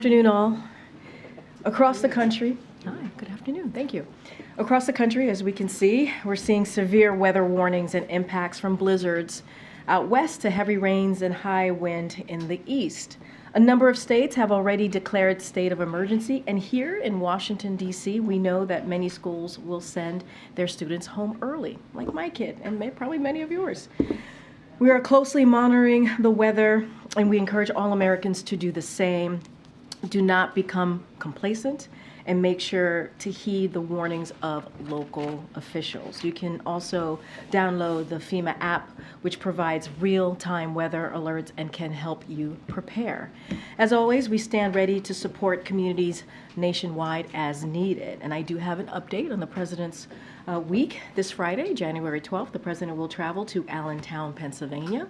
Afternoon all. Across the country, hi, good afternoon, thank you. Across the country, as we can see, we're seeing severe weather warnings and impacts from blizzards out west to heavy rains and high wind in the east. A number of states have already declared state of emergency, and here in Washington, D.C., we know that many schools will send their students home early, like my kid, and probably many of yours. We are closely monitoring the weather, and we encourage all Americans to do the same. Do not become complacent and make sure to heed the warnings of local officials. You can also download the FEMA app, which provides real-time weather alerts and can help you prepare. As always, we stand ready to support communities nationwide as needed. And I do have an update on the President's Week. This Friday, January 12th, the President will travel to Allentown, Pennsylvania.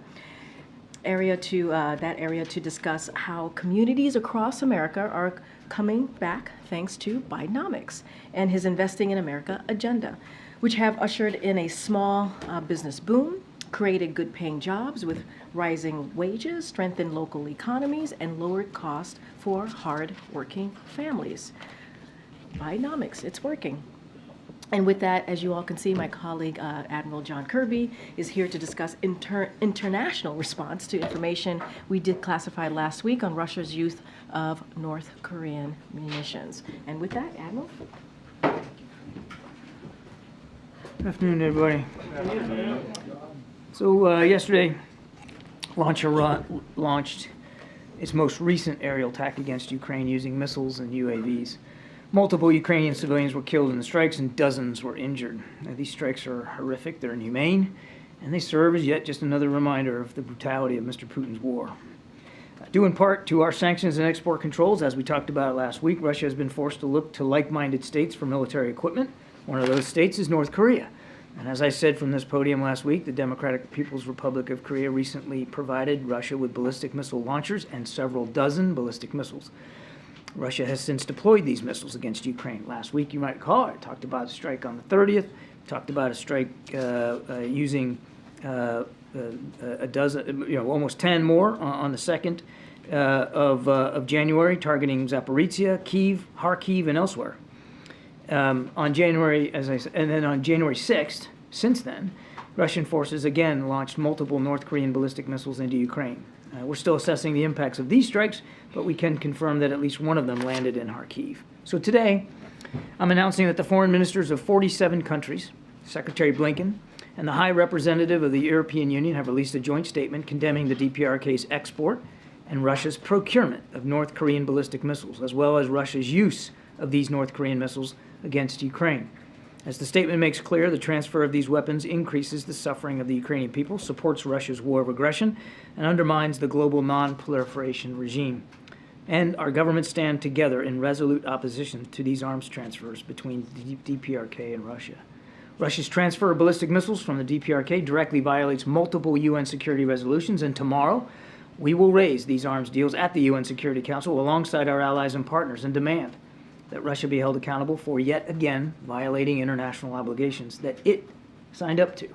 That area to discuss how communities across America are coming back thanks to Bidenomics and his Investing in America agenda, which have ushered in a small business boom, created good paying jobs with rising wages, strengthened local economies, and lowered costs for hard-working families. Bidenomics, it's working. And with that, as you all can see, my colleague, Admiral John Kirby, is here to discuss international response to information we declassified last week on Russia's use of North Korean munitions. And with that, Admiral. Good afternoon, everybody. So yesterday, Russia launched its most recent aerial attack against Ukraine using missiles and UAVs. Multiple Ukrainian civilians were killed in the strikes and dozens were injured. Now, these strikes are horrific, they're inhumane, and they serve as yet just another reminder of the brutality of Mr. Putin's war. Due in part to our sanctions and export controls, as we talked about last week, Russia has been forced to look to like-minded states for military equipment. One of those states is North Korea. And as I said from this podium last week, the Democratic People's Republic of Korea recently provided Russia with ballistic missile launchers and several dozen ballistic missiles. Russia has since deployed these missiles against Ukraine. Last week, you might recall, I talked about a strike on the 30th, talked about a strike using a dozen, almost 10 more on the 2nd of January, targeting Zaporizhia, Kyiv, Kharkiv, and elsewhere. On January, as I said, and then on January 6th, since then, Russian forces again launched multiple North Korean ballistic missiles into Ukraine. We're still assessing the impacts of these strikes, but we can confirm that at least one of them landed in Kharkiv. So today, I'm announcing that the foreign ministers of 47 countries, Secretary Blinken, and the High Representative of the European Union have released a joint statement condemning the DPRK's export and Russia's procurement of North Korean ballistic missiles, as well as Russia's use of these North Korean missiles against Ukraine. As the statement makes clear, the transfer of these weapons increases the suffering of the Ukrainian people, supports Russia's war of aggression, and undermines the global non-proliferation regime. And our governments stand together in resolute opposition to these arms transfers between the DPRK and Russia. Russia's transfer of ballistic missiles from the DPRK directly violates multiple UN security resolutions, and tomorrow we will raise these arms deals at the UN Security Council alongside our allies and partners and demand that Russia be held accountable for yet again violating international obligations that it signed up to.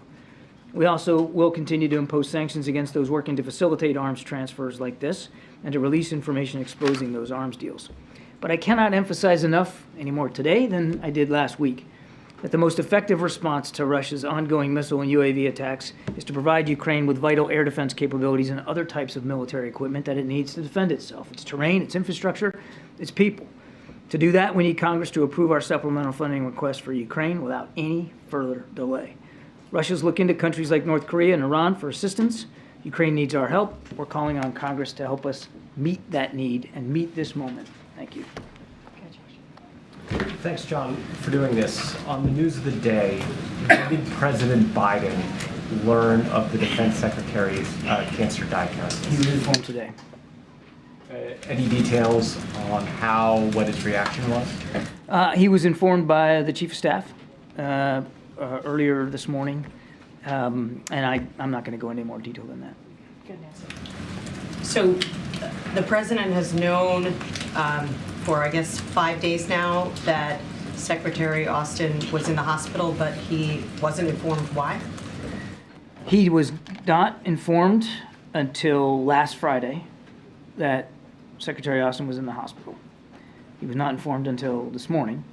We also will continue to impose sanctions against those working to facilitate arms transfers like this and to release information exposing those arms deals. But I cannot emphasize enough any more today than I did last week that the most effective response to Russia's ongoing missile and UAV attacks is to provide Ukraine with vital air defense capabilities and other types of military equipment that it needs to defend itself, its terrain, its infrastructure, its people. To do that, we need Congress to approve our supplemental funding request for Ukraine without any further delay. Russia's looking to countries like North Korea and Iran for assistance. Ukraine needs our help. We're calling on Congress to help us meet that need and meet this moment. Thank you. Thanks, John, for doing this. On the news of the day, when did President Biden learn of the Defense Secretary's cancer diagnosis? He was informed today. Any details on what his reaction was? He was informed by the Chief of Staff earlier this morning, and I'm not going to go into any more detail than that. So the President has known for, I guess, 5 days now that Secretary Austin was in the hospital, but he wasn't informed why? He was not informed until last Friday that Secretary Austin was in the hospital. He was not informed until this morning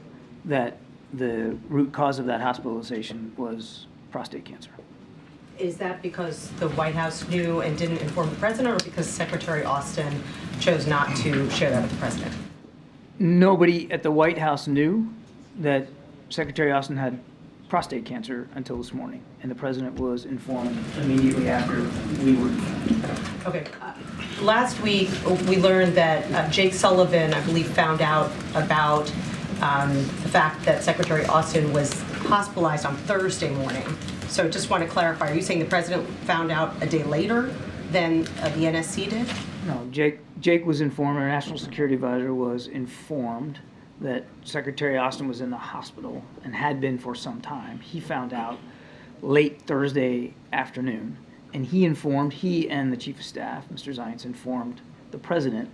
that the root cause of that hospitalization was prostate cancer. Is that because the White House knew and didn't inform the president, or because Secretary Austin chose not to share that with the president? Nobody at the White House knew that Secretary Austin had prostate cancer until this morning, and the president was informed immediately after we were. Okay. Last week, we learned that Jake Sullivan, I believe, found out about the fact that Secretary Austin was hospitalized on Thursday morning. So just want to clarify, are you saying the president found out a day later than the NSC did? No, Jake was informed, our national security advisor was informed that Secretary Austin was in the hospital and had been for some time. He found out late Thursday afternoon, and he and the chief of staff, Mr. Zients, informed the president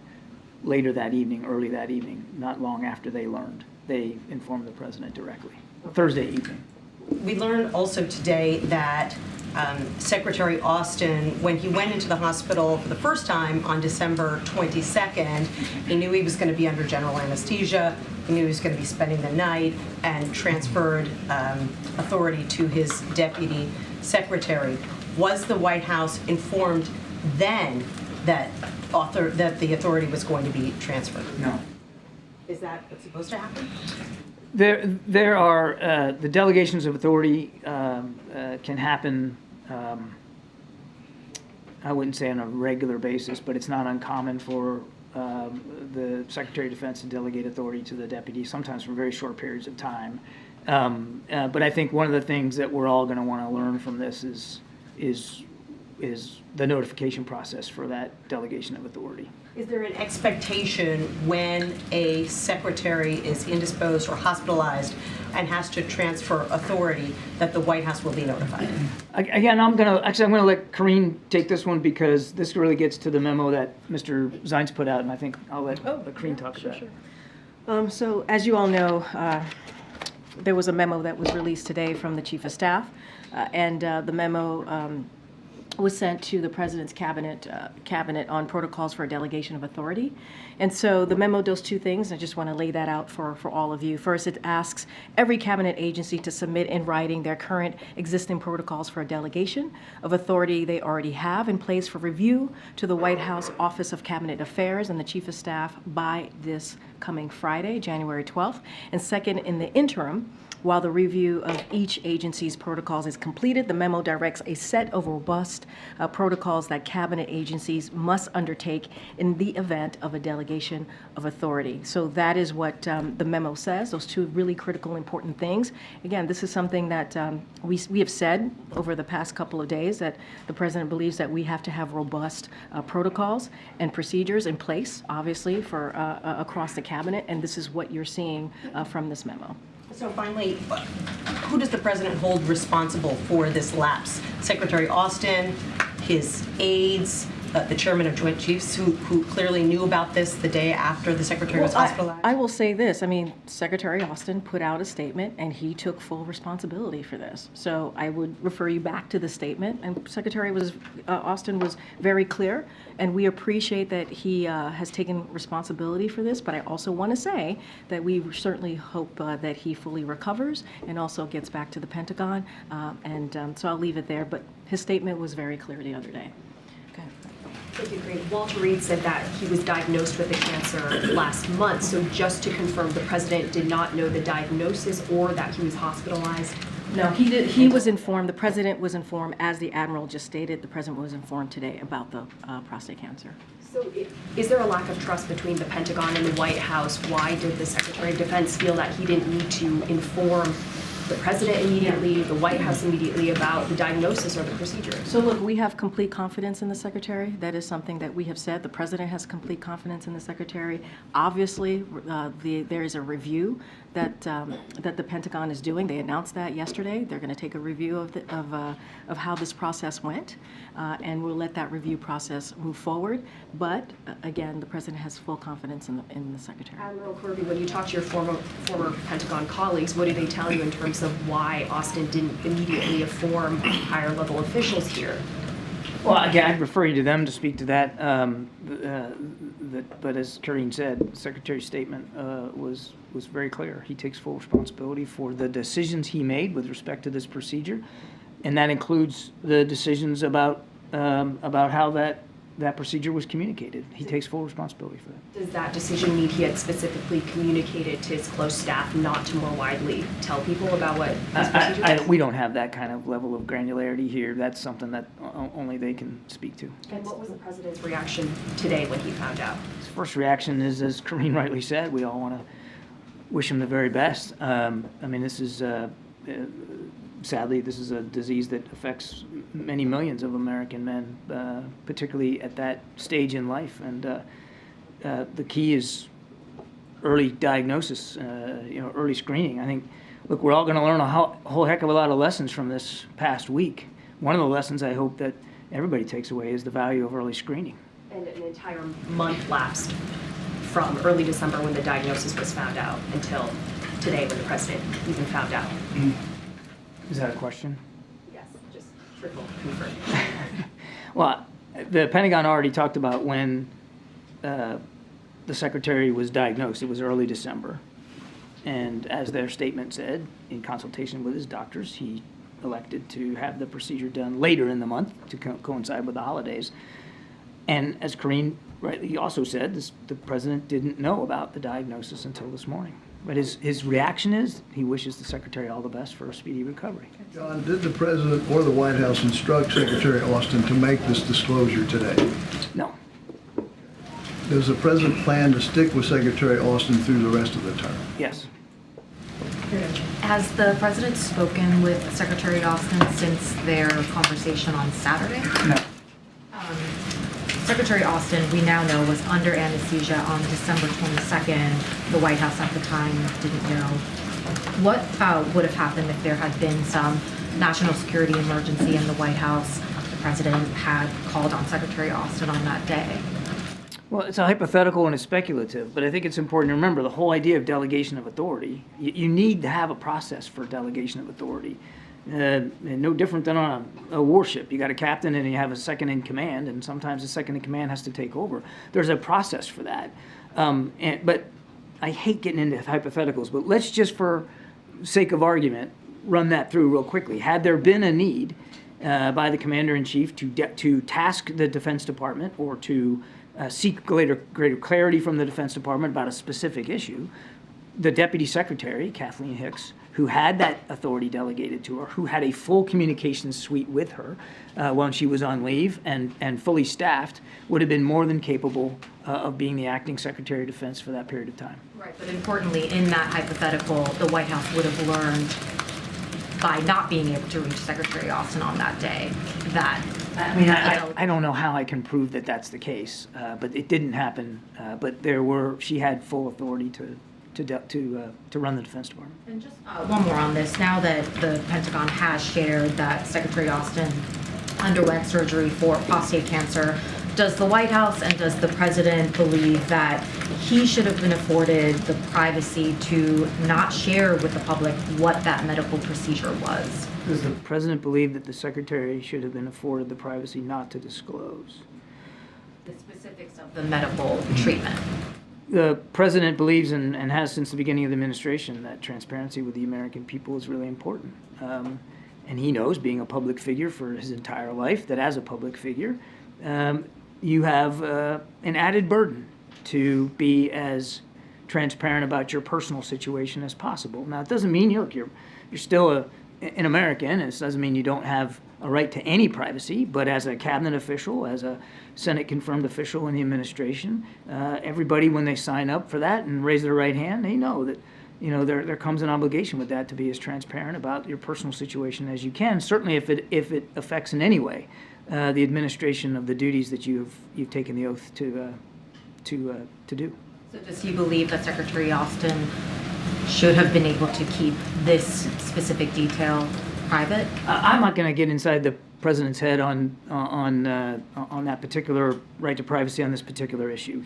later that evening, early that evening, not long after they learned. They informed the president directly, Thursday evening. We learned also today that Secretary Austin, when he went into the hospital for the first time on December 22nd, he knew he was going to be under general anesthesia. He knew he was going to be spending the night, and transferred authority to his deputy secretary. Was the White House informed then that the authority was going to be transferred? No. Is that what's supposed to happen? There are the delegations of authority can happen. I wouldn't say on a regular basis, but it's not uncommon for the Secretary of Defense to delegate authority to the deputy, sometimes for very short periods of time. But I think one of the things that we're all going to want to learn from this is the notification process for that delegation of authority. Is there an expectation when a secretary is indisposed or hospitalized and has to transfer authority that the White House will be notified? Again, I'm going to let Karine take this one, because this really gets to the memo that Mr. Zients put out, and I think I'll let Karine talk about it. So as you all know, there was a memo that was released today from the Chief of Staff, and the memo was sent to the President's cabinet on protocols for a delegation of authority. And so the memo does two things. I just want to lay that out for all of you. First, it asks every cabinet agency to submit in writing their current existing protocols for a delegation of authority they already have in place for review to the White House Office of Cabinet Affairs and the Chief of Staff by this coming Friday, January 12th. And second, in the interim, while the review of each agency's protocols is completed, the memo directs a set of robust protocols that cabinet agencies must undertake in the event of a delegation of authority. So that is what the memo says, those two really critical, important things. Again, this is something that we have said over the past couple of days, that the President believes that we have to have robust protocols and procedures in place, obviously, for across the cabinet, and this is what you're seeing from this memo. So finally, who does the president hold responsible for this lapse? Secretary Austin, his aides, the chairman of Joint Chiefs, who clearly knew about this the day after the secretary was hospitalized? I will say this. I mean, Secretary Austin put out a statement, and he took full responsibility for this. So I would refer you back to the statement. And Secretary Austin was very clear, and we appreciate that he has taken responsibility for this. But I also want to say that we certainly hope that he fully recovers and also gets back to the Pentagon. So I'll leave it there. But his statement was very clear the other day. Okay. Thank you, Karine. Walter Reed said that he was diagnosed with the cancer last month. So just to confirm, the president did not know the diagnosis or that he was hospitalized? No, he did. He was informed. The president was informed, as the Admiral just stated. The president was informed today about the prostate cancer. So is there a lack of trust between the Pentagon and the White House? Why did the Secretary of Defense feel that he didn't need to inform the president immediately, the White House immediately, about the diagnosis or the procedure? So look, we have complete confidence in the secretary. That is something that we have said. The president has complete confidence in the secretary. Obviously, there is a review that the Pentagon is doing. They announced that yesterday. They're going to take a review of how this process went, and we'll let that review process move forward. But again, the president has full confidence in the secretary. Admiral Kirby, when you talk to your former Pentagon colleagues, what do they tell you in terms of why Austin didn't immediately inform higher level officials here? Well, again, I'd refer you to them to speak to that. But as Karine said, the Secretary's statement was very clear. He takes full responsibility for the decisions he made with respect to this procedure, and that includes the decisions about how that procedure was communicated. He takes full responsibility for that. Does that decision mean he had specifically communicated to his close staff not to more widely tell people about what his procedure was? We don't have that kind of level of granularity here. That's something that only they can speak to. And what was the president's reaction today when he found out? His first reaction is, as Karine rightly said, we all want to wish him the very best. I mean, this is, sadly, this is a disease that affects many millions of American men, particularly at that stage in life. And the key is early diagnosis, early screening. I think, look, we're all going to learn a whole heck of a lot of lessons from this past week. One of the lessons I hope that everybody takes away is the value of early screening. And an entire month lapsed from early December when the diagnosis was found out until today when the president even found out. Is that a question? Yes, just triple confirmed. Well, the Pentagon already talked about when the Secretary was diagnosed. It was early December. And as their statement said, in consultation with his doctors, he elected to have the procedure done later in the month to coincide with the holidays. And as Karine rightly also said, the president didn't know about the diagnosis until this morning. But his reaction is he wishes the Secretary all the best for a speedy recovery. John, did the President or the White House instruct Secretary Austin to make this disclosure today? No. Does the President plan to stick with Secretary Austin through the rest of the term? Yes. Has the president spoken with Secretary Austin since their conversation on Saturday? No. Secretary Austin, we now know, was under anesthesia on December 22nd. The White House at the time didn't know. What would have happened if there had been some national security emergency in the White House? The president had called on Secretary Austin on that day. Well, it's a hypothetical and it's speculative, but I think it's important to remember the whole idea of delegation of authority. You need to have a process for delegation of authority. No different than on a warship. You got a captain and you have a second in command, and sometimes the second in command has to take over. There's a process for that. But I hate getting into hypotheticals, but let's just, for sake of argument, run that through real quickly. Had there been a need by the Commander-in-Chief to task the Defense Department or to seek greater clarity from the Defense Department about a specific issue, the Deputy Secretary, Kathleen Hicks, who had that authority delegated to her, who had a full communications suite with her when she was on leave and fully staffed, would have been more than capable of being the acting Secretary of Defense for that period of time. Right, but importantly, in that hypothetical, the White House would have learned by not being able to reach Secretary Austin on that day that... I mean, I don't know how I can prove that that's the case, but it didn't happen. But she had full authority to run the Defense Department. And just one more on this. Now that the Pentagon has shared that Secretary Austin underwent surgery for prostate cancer, does the White House and does the President believe that he should have been afforded the privacy to not share with the public what that medical procedure was? Does the President believe that the Secretary should have been afforded the privacy not to disclose? The specifics of the medical treatment. The President believes and has since the beginning of the administration that transparency with the American people is really important. And he knows, being a public figure for his entire life, that as a public figure, you have an added burden to be as transparent about your personal situation as possible. Now, it doesn't mean you're still an American. It doesn't mean you don't have a right to any privacy, but as a cabinet official, as a Senate-confirmed official in the administration, everybody, when they sign up for that and raise their right hand, they know that there comes an obligation with that to be as transparent about your personal situation as you can. Certainly, if it affects in any way the administration of the duties that you've taken the oath to do. So does he believe that Secretary Austin should have been able to keep this specific detail private? I'm not going to get inside the President's head on that particular right to privacy on this particular issue.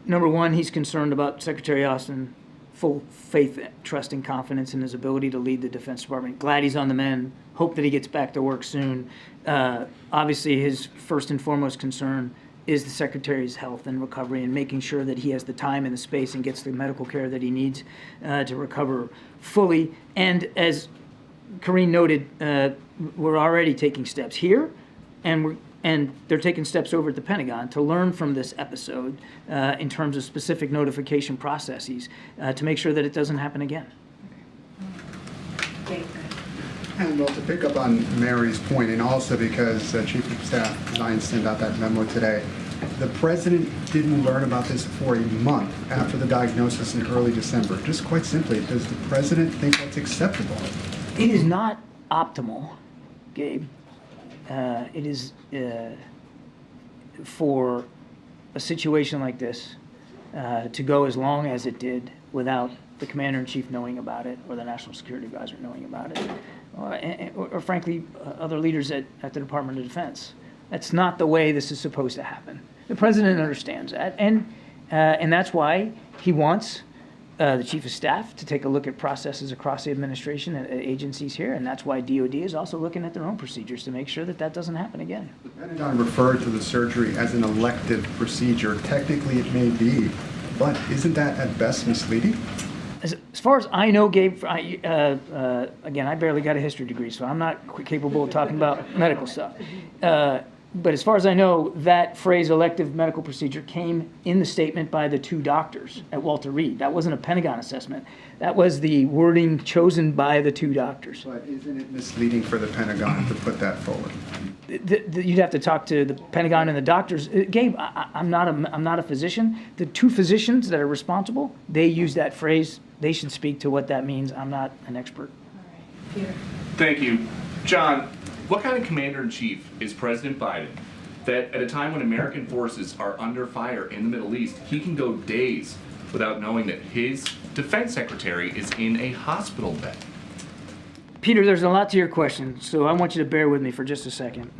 Number one, he's concerned about Secretary Austin full faith, trust, and confidence in his ability to lead the Defense Department. Glad he's on the mend. Hope that he gets back to work soon. Obviously, his first and foremost concern is the Secretary's health and recovery, and making sure that he has the time and the space and gets the medical care that he needs to recover fully. And as Karine noted, we're already taking steps here, and they're taking steps over at the Pentagon to learn from this episode in terms of specific notification processes to make sure that it doesn't happen again. And well, to pick up on Mary's point, and also because Chief of Staff Ryan sent out that memo today, the president didn't learn about this for a month after the diagnosis in early December. Just quite simply, does the president think that's acceptable? It is not optimal, Gabe. It is for a situation like this to go as long as it did without the commander-in-chief knowing about it or the national security advisor knowing about it, or frankly, other leaders at the Department of Defense. That's not the way this is supposed to happen. The president understands that, and that's why he wants the chief of staff to take a look at processes across the administration and agencies here, and that's why DOD is also looking at their own procedures to make sure that that doesn't happen again. The Pentagon referred to the surgery as an elective procedure. Technically, it may be, but isn't that at best misleading? As far as I know, Gabe, again, I barely got a history degree, so I'm not capable of talking about medical stuff. But as far as I know, that phrase elective medical procedure came in the statement by the two doctors at Walter Reed. That wasn't a Pentagon assessment. That was the wording chosen by the two doctors. But isn't it misleading for the Pentagon to put that forward? You'd have to talk to the Pentagon and the doctors. Gabe, I'm not a physician. The two physicians that are responsible, they use that phrase. They should speak to what that means. I'm not an expert. All right, Peter. Thank you. John, what kind of commander-in-chief is President Biden that at a time when American forces are under fire in the Middle East, he can go days without knowing that his defense secretary is in a hospital bed? Peter, there's a lot to your question, so I want you to bear with me for just a second.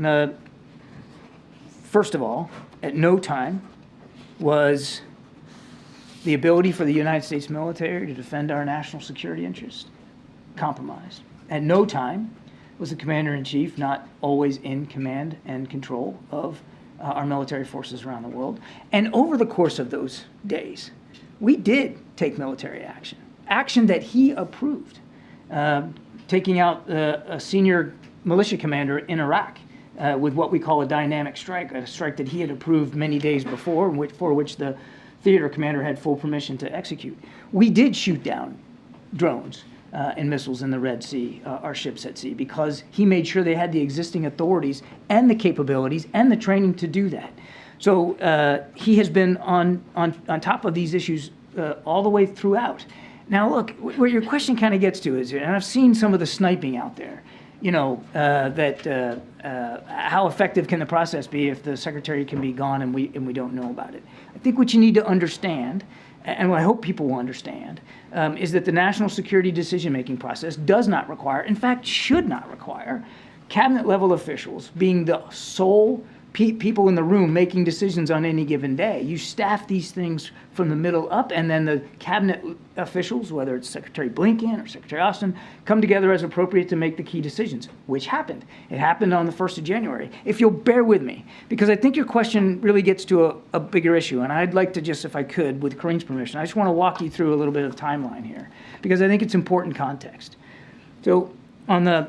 First of all, at no time was the ability for the United States military to defend our national security interests compromised. At no time was the commander-in-chief not always in command and control of our military forces around the world. And over the course of those days, we did take military action that he approved, taking out a senior militia commander in Iraq with what we call a dynamic strike, a strike that he had approved many days before, for which the theater commander had full permission to execute. We did shoot down drones and missiles in the Red Sea, our ships at sea, because he made sure they had the existing authorities and the capabilities and the training to do that. So he has been on top of these issues all the way throughout. Now, look, where your question kind of gets to is, and I've seen some of the sniping out there, you know, how effective can the process be if the secretary can be gone and we don't know about it? I think what you need to understand, and what I hope people will understand, is that the national security decision-making process does not require, in fact, should not require, cabinet-level officials being the sole people in the room making decisions on any given day. You staff these things from the middle up, and then the cabinet officials, whether it's Secretary Blinken or Secretary Austin, come together as appropriate to make the key decisions, which happened. It happened on the 1st of January. If you'll bear with me, because I think your question really gets to a bigger issue, and I'd like to just, if I could, with Karine's permission, I just want to walk you through a little bit of timeline here, because I think it's important context. So on the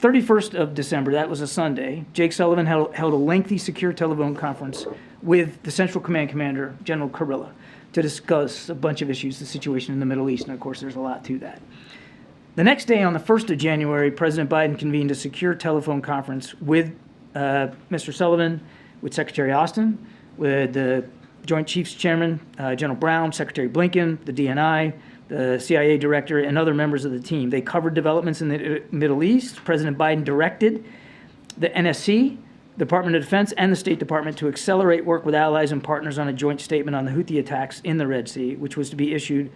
31st of December, that was a Sunday, Jake Sullivan held a lengthy secure telephone conference with the Central Command Commander, General Kurilla, to discuss a bunch of issues, the situation in the Middle East, and of course there's a lot to that. The next day, on the 1st of January, President Biden convened a secure telephone conference with Mr. Sullivan, with Secretary Austin, with the Joint Chiefs Chairman, General Brown, Secretary Blinken, the DNI, the CIA director, and other members of the team. They covered developments in the Middle East. President Biden directed the NSC, Department of Defense, and the State Department to accelerate work with allies and partners on a joint statement on the Houthi attacks in the Red Sea, which was to be issued,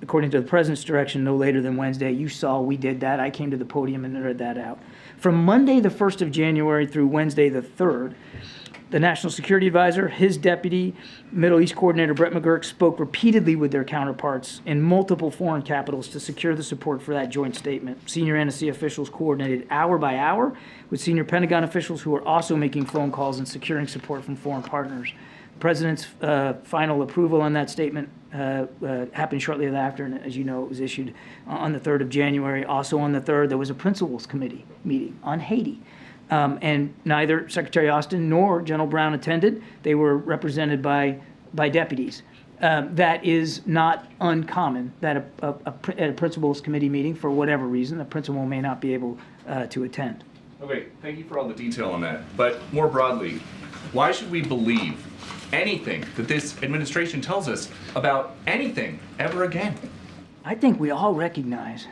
according to the President's direction, no later than Wednesday. You saw we did that. I came to the podium and read that out. From Monday, the 1st of January, through Wednesday, the 3rd, The National Security Advisor, his deputy, Middle East Coordinator Brett McGurk, spoke repeatedly with their counterparts in multiple foreign capitals to secure the support for that joint statement. Senior NSC officials coordinated hour by hour with senior Pentagon officials who were also making phone calls and securing support from foreign partners. The President's final approval on that statement happened shortly thereafter, and as you know, it was issued on the 3rd of January. Also on the 3rd, there was a Principals Committee meeting on Haiti. And neither Secretary Austin nor General Brown attended. They were represented by deputies. That is not uncommon, that at a principals committee meeting, for whatever reason, the principal may not be able to attend. Okay, thank you for all the detail on that. But more broadly, why should we believe anything that this administration tells us about anything ever again? I think we all recognize,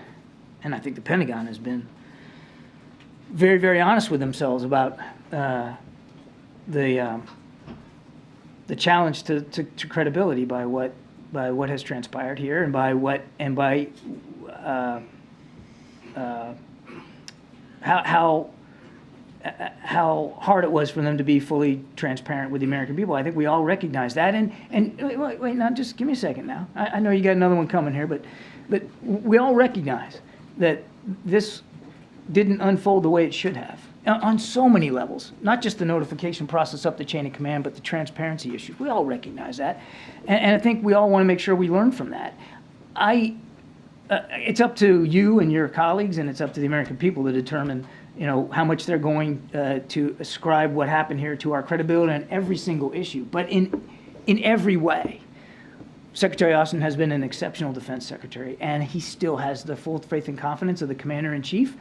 and I think the Pentagon has been very, very honest with themselves about the challenge to credibility by what has transpired here, and by how hard it was for them to be fully transparent with the American people. I think we all recognize that. And wait, now just give me a second now. I know you got another one coming here, but we all recognize that this didn't unfold the way it should have on so many levels, not just the notification process up the chain of command, but the transparency issue. We all recognize that. And I think we all want to make sure we learn from that. It's up to you and your colleagues, and it's up to the American people to determine, how much they're going to ascribe what happened here to our credibility on every single issue. But in every way, Secretary Austin has been an exceptional defense secretary, and he still has the full faith and confidence of the commander-in-chief.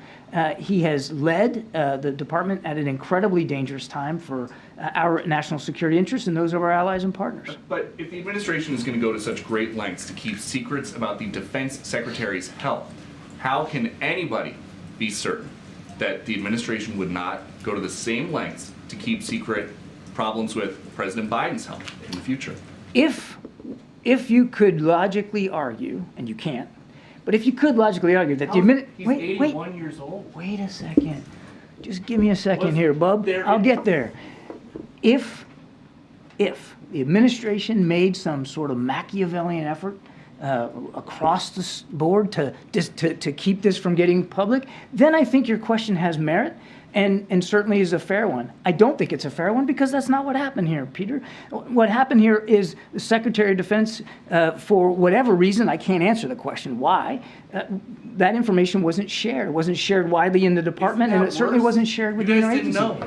He has led the department at an incredibly dangerous time for our national security interests and those of our allies and partners. But if the administration is going to go to such great lengths to keep secrets about the defense secretary's health, how can anybody be certain that the administration would not go to the same lengths to keep secret problems with President Biden's health in the future? If you could logically argue, and you can't, but if you could logically argue that He's 81 years old. Wait a second. Just give me a second here, bub. I'll get there. If the administration made some sort of Machiavellian effort across the board to keep this from getting public, then I think your question has merit. And certainly is a fair one. I don't think it's a fair one because that's not what happened here, Peter. What happened here is the Secretary of Defense, for whatever reason, I can't answer the question why, that information wasn't shared. It wasn't shared widely in the department, and it certainly wasn't shared with the interagency.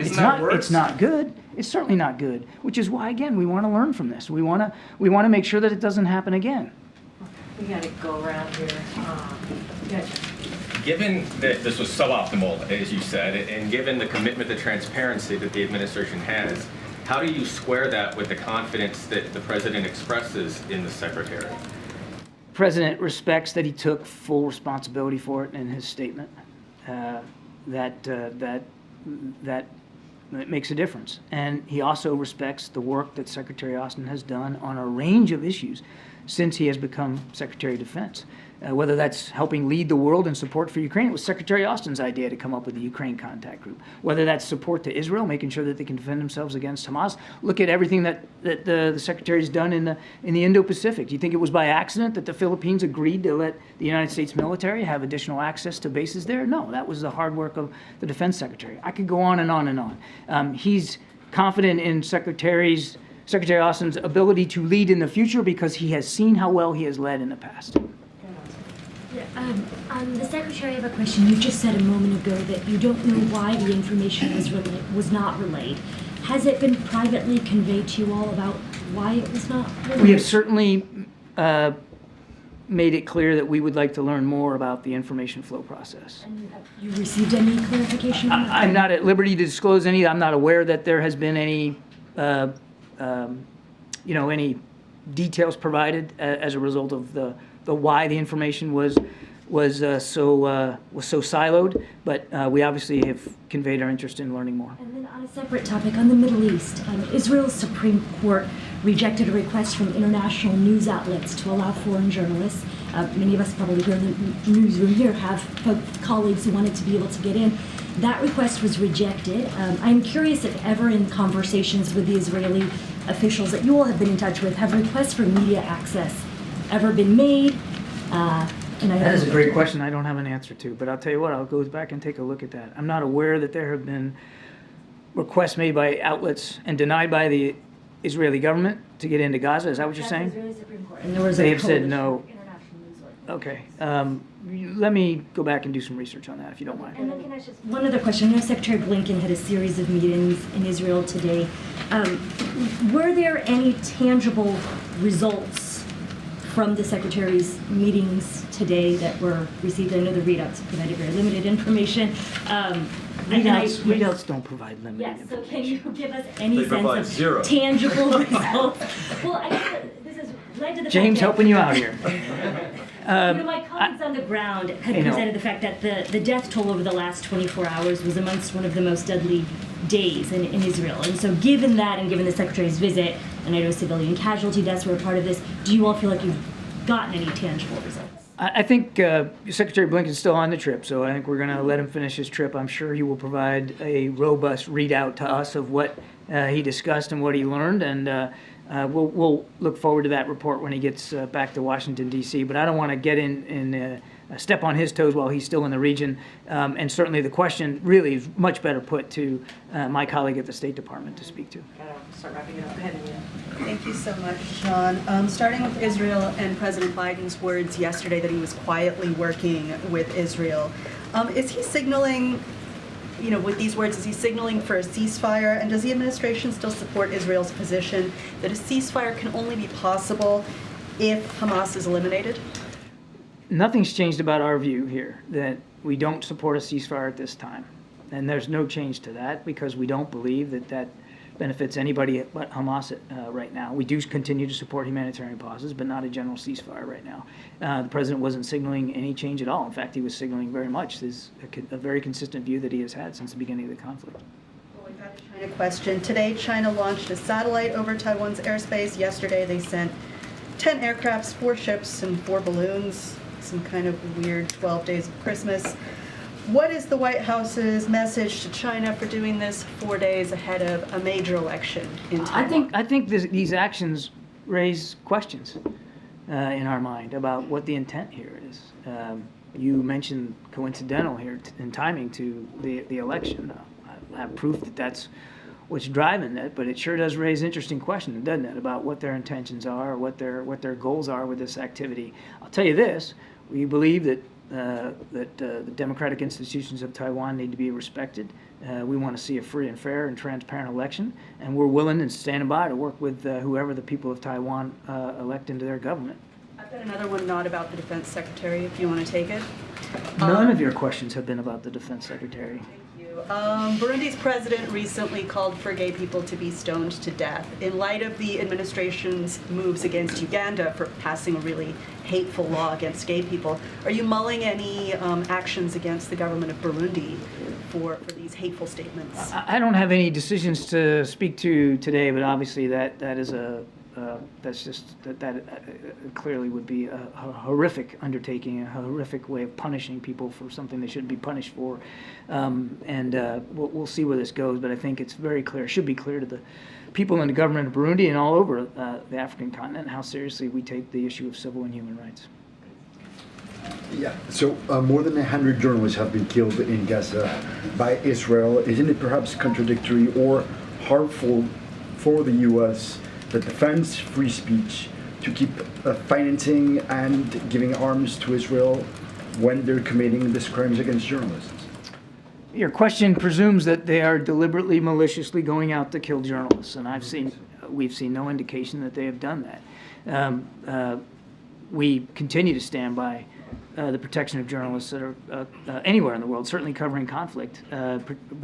It's not good. It's certainly not good, which is why, again, we want to learn from this. We want to make sure that it doesn't happen again. We got to go around here. Given that this was suboptimal, as you said, and given the commitment to transparency that the administration has, how do you square that with the confidence that the president expresses in the secretary? The president respects that he took full responsibility for it in his statement. That makes a difference. And he also respects the work that Secretary Austin has done on a range of issues since he has become Secretary of Defense. Whether that's helping lead the world in support for Ukraine, it was Secretary Austin's idea to come up with the Ukraine Contact Group. Whether that's support to Israel, making sure that they can defend themselves against Hamas. Look at everything that the Secretary's done in the Indo-Pacific. Do you think it was by accident that the Philippines agreed to let the United States military have additional access to bases there? No, that was the hard work of the Defense Secretary. I could go on and on and on. He's confident in Secretary Austin's ability to lead in the future because he has seen how well he has led in the past. The Secretary, I have a question. You just said a moment ago that you don't know why the information was not relayed. Has it been privately conveyed to you all about why it was not relayed? We have certainly made it clear that we would like to learn more about the information flow process. And have you received any clarification on that? I'm not at liberty to disclose any. I'm not aware that there has been any, any details provided as a result of the why the information was so siloed, but we obviously have conveyed our interest in learning more. And then on a separate topic, on the Middle East, Israel's Supreme Court rejected a request from international news outlets to allow foreign journalists. Many of us probably here in the newsroom here have colleagues who wanted to be able to get in. That request was rejected. I'm curious if ever in conversations with the Israeli officials that you all have been in touch with, have requests for media access ever been made? That is a great question I don't have an answer to, but I'll tell you what, I'll go back and take a look at that. I'm not aware that there have been requests made by outlets and denied by the Israeli government to get into Gaza. Is that what you're saying? Israeli Supreme Court. And there was They a have said coalition no. of international news Okay. organizations. Let me go back and do some research on that, if you don't mind. And then can I just, one other question. I know Secretary Blinken had a series of meetings in Israel today. Were there any tangible results from the Secretary's meetings today that were received? I know the readouts provided very limited information. Readouts don't provide limited Yes, so information. can you give us any They provide sense of zero. tangible results? Well, I guess this is led to the James fact that, helping you out here. my colleagues on the ground have I know. presented the fact that the death toll over the last 24 hours was amongst one of the most deadly days in Israel. And so given that and given the Secretary's visit, and I know civilian casualty deaths were a part of this, do you all feel like you've gotten any tangible results? I think Secretary Blinken's still on the trip, so I think we're going to let him finish his trip. I'm sure he will provide a robust readout to us of what he discussed and what he learned, and we'll look forward to that report when he gets back to Washington, D.C. But I don't want to get in step on his toes while he's still in the region, and certainly the question really is much better put to my colleague at the State Department to speak to. Start wrapping it up. Go ahead, Anita. Thank you so much, Sean. Starting with Israel and President Biden's words yesterday that he was quietly working with Israel. Is he signaling, with these words, is he signaling for a ceasefire? And does the administration still support Israel's position that a ceasefire can only be possible if Hamas is eliminated? Nothing's changed about our view here, that we don't support a ceasefire at this time. And there's no change to that because we don't believe that benefits anybody but Hamas right now. We do continue to support humanitarian pauses, but not a general ceasefire right now. The president wasn't signaling any change at all. In fact, he was signaling very much a very consistent view that he has had since the beginning of the conflict. Well, we've got a China question. Today, China launched a satellite over Taiwan's airspace. Yesterday, they sent 10 aircrafts, 4 ships, and 4 balloons. Some kind of weird 12 days of Christmas. What is the White House's message to China for doing this 4 days ahead of a major election in Taiwan? I think these actions raise questions in our mind about what the intent here is. You mentioned coincidental here in timing to the election. I have proof that that's what's driving it, but it sure does raise interesting questions, doesn't it, about what their intentions are, or what their goals are with this activity. I'll tell you this: we believe that the democratic institutions of Taiwan need to be respected. We want to see a free and fair and transparent election, and we're willing and standing by to work with whoever the people of Taiwan elect into their government. I've got another one not about the Defense Secretary, if you want to take it. None of your questions have been about the Defense Secretary. Burundi's president recently called for gay people to be stoned to death. In light of the administration's moves against Uganda for passing a really hateful law against gay people, are you mulling any actions against the government of Burundi for these hateful statements? I don't have any decisions to speak to today, but obviously that is that clearly would be a horrific undertaking, a horrific way of punishing people for something they shouldn't be punished for, and we'll see where this goes. But I think it's very clear, should be clear to the people in the government of Burundi and all over the African continent how seriously we take the issue of civil and human rights. Yeah, so more than 100 journalists have been killed in Gaza by Israel. Isn't it perhaps contradictory or harmful for the U.S. that defends free speech to keep financing and giving arms to Israel when they're committing these crimes against journalists? Your question presumes that they are deliberately, maliciously going out to kill journalists, and we've seen no indication that they have done that. We continue to stand by the protection of journalists that are anywhere in the world, certainly covering conflict.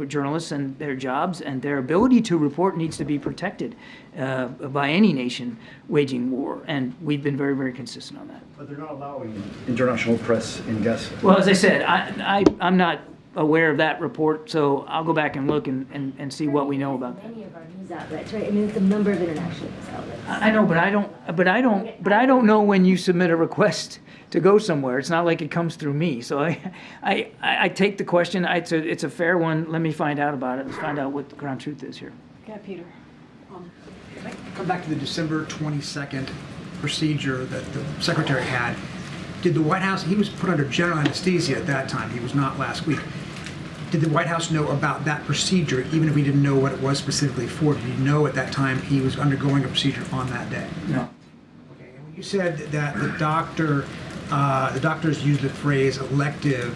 Journalists and their jobs and their ability to report needs to be protected by any nation waging war, and we've been very, very consistent on that. But they're not allowing international press in Gaza. Well, as I said, I'm not aware of that report, so I'll go back and look and see what we know about that. Many of our news outlets, right? I mean, it's a number of international news outlets. I know, but I don't know when you submit a request to go somewhere. It's not like it comes through me. So I take the question. It's a fair one. Let me find out about it. Let's find out what the ground truth is here. Yeah, Peter. Come back to the December 22nd procedure that the secretary had. Did the White House, he was put under general anesthesia at that time, he was not last week. Did the White House know about that procedure, even if we didn't know what it was specifically for? Did he know at that time he was undergoing a procedure on that day? No. Okay, and when you said that the doctors used the phrase elective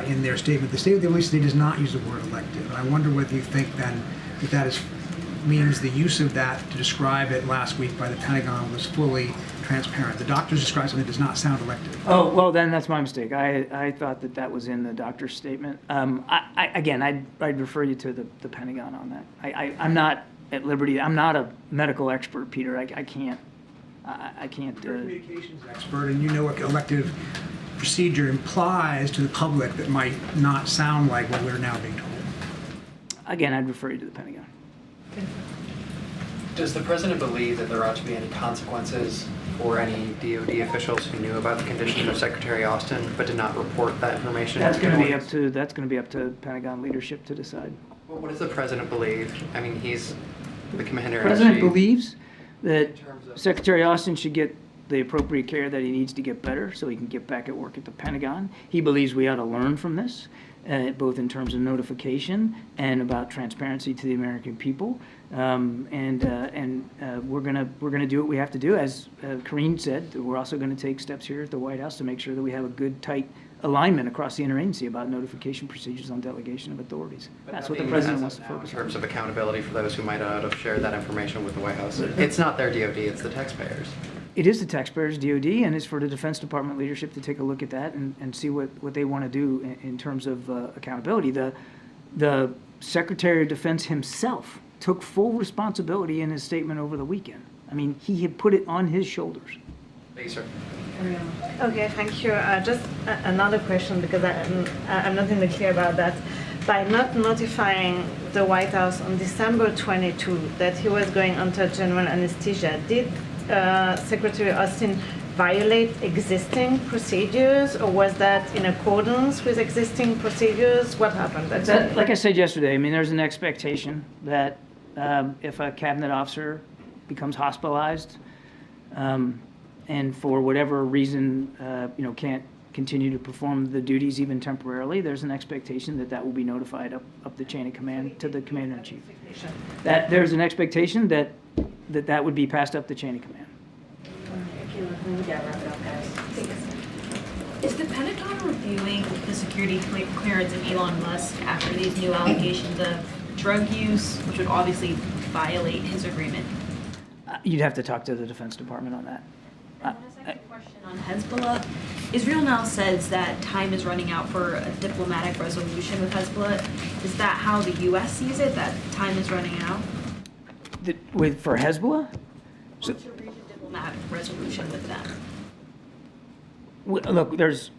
in their statement, the State of the Release does not use the word elective. And I wonder whether you think then that means the use of that to describe it last week by the Pentagon was fully transparent. The doctors described something that does not sound elective. Oh, well, then that's my mistake. I thought that was in the doctor's statement. Again, I'd refer you to the Pentagon on that. I'm not at liberty. I'm not a medical expert, Peter. I can't. You're a communications expert, and you know what elective procedure implies to the public that might not sound like what we're now being told. Again, I'd refer you to the Pentagon. Does the president believe that there ought to be any consequences for any DoD officials who knew about the condition of Secretary Austin but did not report that information? That's going to be up to Pentagon leadership to decide. Well, what does the president believe? I mean, he's the commander-in-chief. The president believes that Secretary Austin should get the appropriate care that he needs to get better so he can get back at work at the Pentagon. He believes we ought to learn from this, both in terms of notification and about transparency to the American people. We're gonna do what we have to do. As Karine said, we're also going to take steps here at the White House to make sure that we have a good, tight alignment across the interagency about notification procedures on delegation of authorities. That's what the president wants to focus on. In terms of accountability for those who might not have shared that information with the White House, it's not their DoD, it's the taxpayers. It is the taxpayers' DoD, and it's for the Defense Department leadership to take a look at that and see what they want to do in terms of accountability. The Secretary of Defense himself took full responsibility in his statement over the weekend. I mean, he had put it on his shoulders. Thank you, sir. Okay, thank you. Just another question, because I'm not in the clear about that. By not notifying the White House on December 22 that he was going under general anesthesia, did Secretary Austin violate existing procedures, or was that in accordance with existing procedures? What happened? Like I said yesterday, I mean, there's an expectation that if a cabinet officer becomes hospitalized and for whatever reason, can't continue to perform the duties even temporarily, there's an expectation that will be notified up the chain of command to the commander-in-chief. That there's an expectation that would be passed up the chain of command. Is the Pentagon reviewing the security clearance of Elon Musk after these new allegations of drug use, which would obviously violate his agreement? You'd have to talk to the Defense Department on that. And a second question on Hezbollah. Israel now says that time is running out for a diplomatic resolution with Hezbollah. Is that how the U.S. sees it, that time is running out? For Hezbollah? To reach a diplomatic resolution with them. Look, there's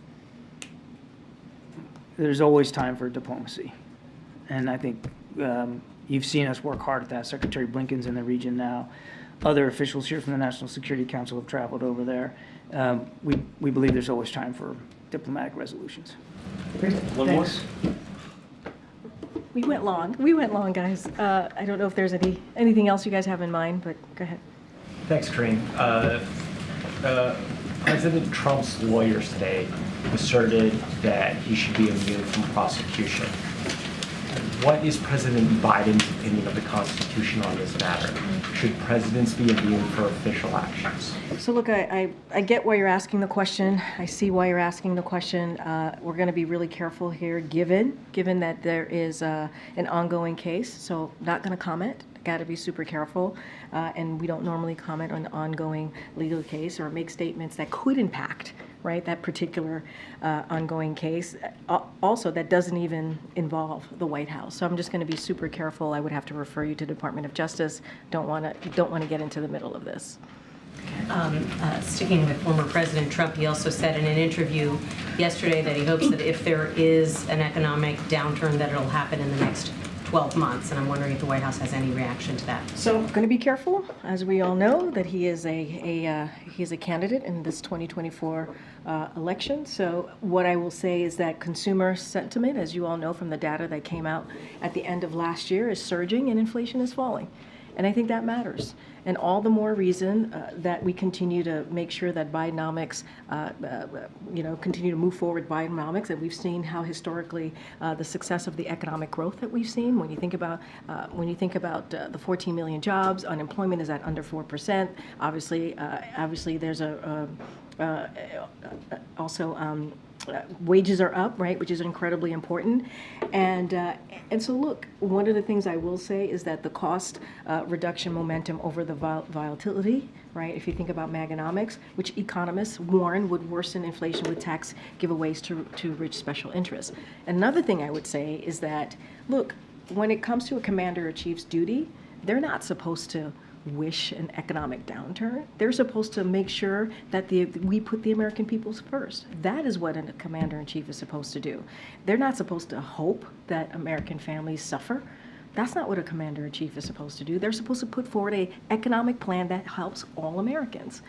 always time for diplomacy. And I think you've seen us work hard at that. Secretary Blinken's in the region now. Other officials here from the National Security Council have traveled over there. We believe there's always time for diplomatic resolutions. One more. We went long, guys. I don't know if there's anything else you guys have in mind, but go ahead. Thanks, Karine. President Trump's lawyers today asserted that he should be immune from prosecution. What is President Biden's opinion of the Constitution on this matter? Should presidents be immune for official actions? So look, I get why you're asking the question. I see why you're asking the question. We're going to be really careful here, given that there is an ongoing case. So not going to comment. Got to be super careful. And we don't normally comment on an ongoing legal case or make statements that could impact, right, that particular ongoing case. Also, that doesn't even involve the White House. So I'm just going to be super careful. I would have to refer you to Department of Justice. Don't want to get into the middle of this. Sticking with former President Trump, he also said in an interview yesterday that he hopes that if there is an economic downturn, that it'll happen in the next 12 months. And I'm wondering if the White House has any reaction to that. So I'm going to be careful, as we all know, that he is a candidate in this 2024 election. So what I will say is that consumer sentiment, as you all know from the data that came out at the end of last year, is surging and inflation is falling. And I think that matters. And all the more reason that we continue to make sure that Bidenomics, continue to move forward Bidenomics. And we've seen how historically the success of the economic growth that we've seen. When you think about the 14 million jobs, unemployment is at under 4%. Obviously, there's wages are up, right, which is incredibly important. And so look, one of the things I will say is that the cost reduction momentum over the volatility, right, if you think about Maganomics, which economists warn would worsen inflation with tax giveaways to rich special interests. Another thing I would say is that, look, when it comes to a commander-in-chief's duty, they're not supposed to wish an economic downturn. They're supposed to make sure that we put the American people first. That is what a commander-in-chief is supposed to do. They're not supposed to hope that American families suffer. That's not what a commander-in-chief is supposed to do. They're supposed to put forward an economic plan that helps all Americans.